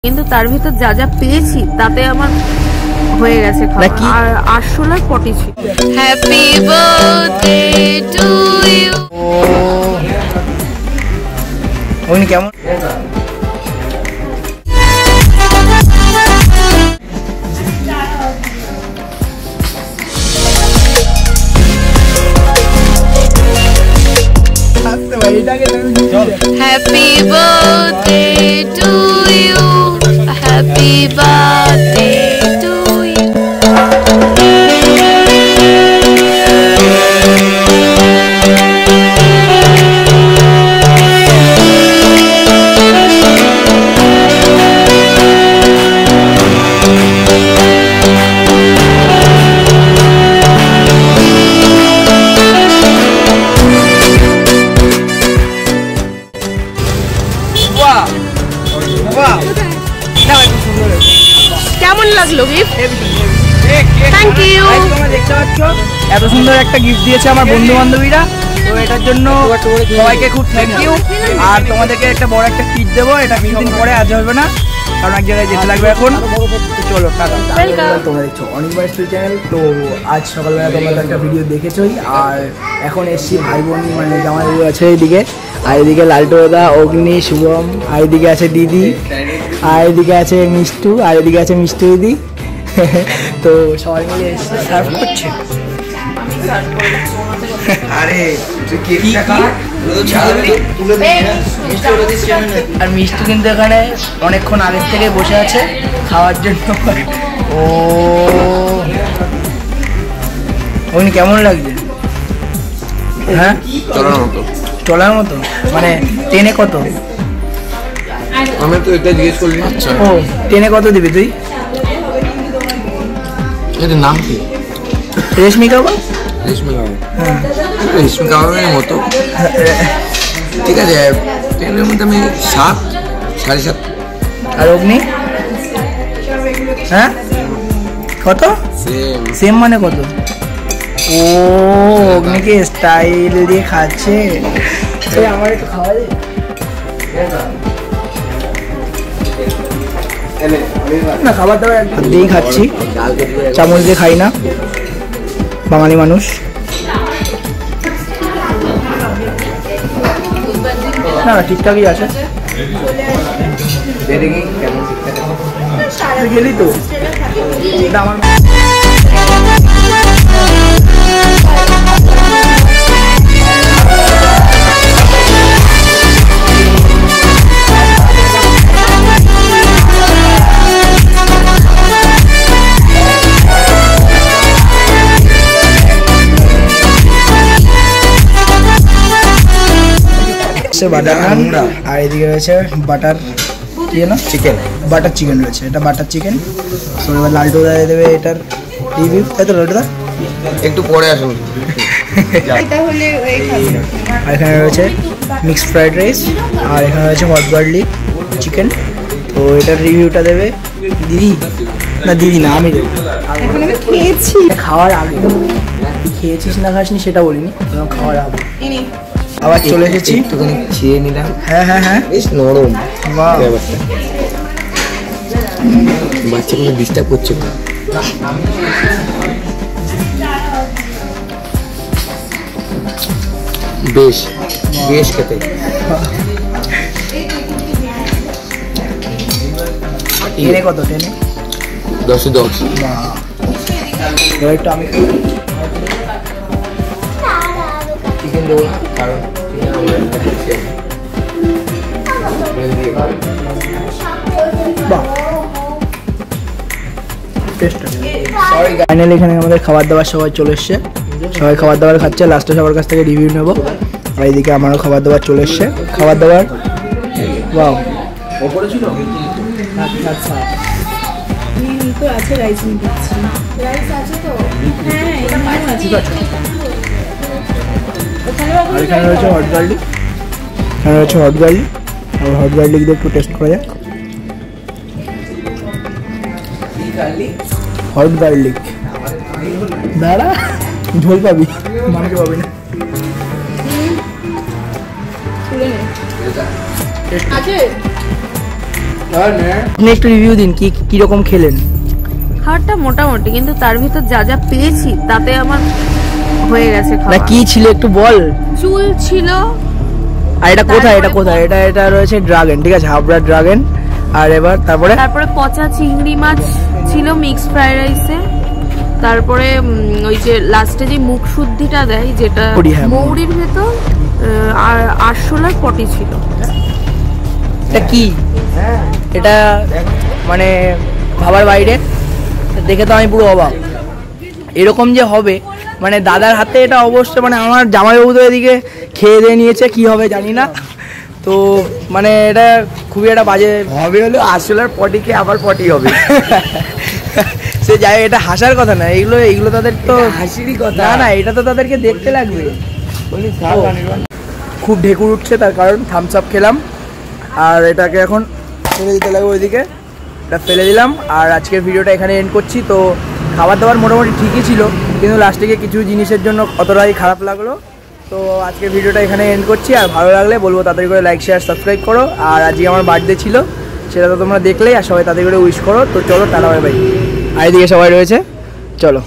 কিন্তু তার ভিতর যা যা পেয়েছি তাতে আমার হয়ে গেছে খাওয়া। আর আরশোলার পটি ছিল। Happy birthday to you. উনি কেমন? Happy birthday to you, happy birthday to you. কেমন লাগলো গিফট? Thank you. তোমরা দেখতে পাচ্ছ এত সুন্দর একটা গিফট দিয়েছে আমার বন্ধু বান্ধবীরা, তো এটার জন্য সবাইকে খুব থ্যাংক ইউ। আর তোমাদেরকে একটা বড় একটা কিট দেবো, এটা কিছুদিন পরে আজ হবে না, কারণ এক জায়গায় যেতে লাগবে এখন। চলো টাটা। তোমরা দেখছো অনির্বাণ স্টুডিও চ্যানেল। তো আজ সকালবেলা তোমরা একটা ভিডিও দেখেছোই, আর এখন এসছি ভাই বোন মানে জামাইবাবু আছে এইদিকে, আর এদিকে লালটুদা, অগ্নি, শুভম, আর এদিকে আছে দিদি, আর এদিকে আছে মিষ্টু, আর এদিকে আছে মিষ্টু দিদি। তো সবাই মিলে এসে সার্ভ করছে। আর মিষ্টি কিন্তু এখানে অনেকক্ষণ আগের থেকে বসে আছে খাওয়ার জন্য। ও উনি কেমন লাগছে? হ্যাঁ চলার মতো মানে ট্রেনে কত? আমি তো এটা জিজ্ঞেস করলি। আচ্ছা ও ট্রেনে কত দিবি তুই? এর নাম কি? রেশমি কাবাব। রেশমি কাবাব। হ্যাঁ রেশমি কাবাবের মতো। ঠিক আছে, ট্রেনের মধ্যে আমি 7, 7.5। আর অগ্নি? হ্যাঁ কত? সেম মানে কত? ও অগ্নিকে স্টাইল দিয়ে খাচ্ছে। আমার একটু খাওয়া যায় না? খাবার দাবার একদম দিয়েই খাচ্ছি, চামচ দিয়ে খাই না, বাঙালি মানুষ। না ঠিকঠাকই আছে। গেলি তো আমার বাটার নান, আর এদিকে রয়েছে বাটার কি না চিকেন, বাটার চিকেন রয়েছে, এটা বাটার চিকেন। তো এবার লালটুদা দেবে এটার রিভিউ, তাই তো লালটুদা? একটু পরে আসুন। আর এখানে রয়েছে মিক্সড ফ্রাইড রাইস, আর এখানে রয়েছে হট গার্লিক চিকেন। তো এটার রিভিউটা দেবে দিদি। না দিদি না, আমি দেবো। খেয়েছি খাওয়ার আগে, খেয়েছিস না খাসনি সেটা বলিনি, খাওয়ার আগে। আবার চলে এসেছি, একটুখানি খেয়ে নিলাম। হ্যাঁ হ্যাঁ হ্যাঁ বেশ নরম বাহ। ব্যাপারটা, বাচ্চাগুলো ডিস্টার্ব করছে না। বেশ বেশ খেতে। টেনে কত? টেনে 10-10। এবার একটু আমি চিকেন দেবো না, কারণ ফাইনালি এখানে আমাদের খাবার দাবার সবাই চলে এসছে, সবাই খাবার দাবার খাচ্ছে। লাস্টে সবার কাছ থেকে রিভিউ নেবো। আর এইদিকে আমারও খাবার দাবার চলে এসছে। খাবার দাবার বাহ ওপরে ছিল। আচ্ছা তো আছে রাইস নিচ্ছি, রাইস আছে তো? হ্যাঁ ঠিক আছে। আর এখানে রয়েছে হট গার্লিক, এখানে রয়েছে হট গার্লিক। আর হট গার্লিক দিয়ে একটু টেস্ট করা যাক। হট গার্লিক দাঁড়া, ঝোল পাবি, মাংস পাবি না। আছে আপনি একটু রিভিউ দিন কি কিরকম খেলেন। খাবারটা মোটামুটি, কিন্তু তার ভিতর যা যা পেয়েছি তাতে আমার হয়ে গেছে না খাওয়া। কি ছিল একটু বল। চুল ছিল। আর এটা কোথায়, এটা কোথায়? এটা রয়েছে ড্রাগন, ঠিক আছে, হাবড়া ড্রাগন। আর এবার তারপরে পচা চিংড়ি মাছ ছিল মিক্স ফ্রাইড রাইসে। তারপরে ওই যে লাস্টে যে মুখ শুদ্ধিটা দেয়, যেটা মৌরির ভেতর, আর আরশোলার পটি ছিল। এটা কি? এটা মানে ভাবার বাইরে, দেখে তো আমি পুরো অবাক। এরকম যে হবে মানে দাদার হাতে এটা অবশ্য, মানে আমার জামাইবাবু তো এদিকে খেয়ে দিয়ে নিয়েছে, কি হবে জানি না। তো মানে এটা খুবই একটা বাজে হবে, হলো আসলার পটিকে আবার পটি হবে। সে যাই, এটা হাসার কথা না, এগুলো তাদের তো হাসিরই কথা। না, এটা তো তাদেরকে দেখতে লাগবে। খুব ঢেকুর উঠছে, তার কারণ থামস আপ খেলাম আর এটাকে এখন ফেলে দিতে লাগবে ওইদিকে। এটা ফেলে দিলাম আর আজকের ভিডিওটা এখানে এন্ড করছি। তো খাবার দাবার মোটামুটি ঠিকই ছিল, কিন্তু লাস্টে গিয়ে কিছু জিনিসের জন্য অতটাই খারাপ লাগলো। তো আজকের ভিডিওটা এখানে এন্ড করছি। আর ভালো লাগলে বলবো তাড়াতাড়ি করে লাইক শেয়ার সাবস্ক্রাইব করো। আর আজকে আমার বার্থডে ছিল, সেটা তো তোমরা দেখলেই, আর সবাই তাড়াতাড়ি করে উইশ করো। তো চলো টাটা বাই বাই। আর এদিকে সবাই রয়েছে, চলো।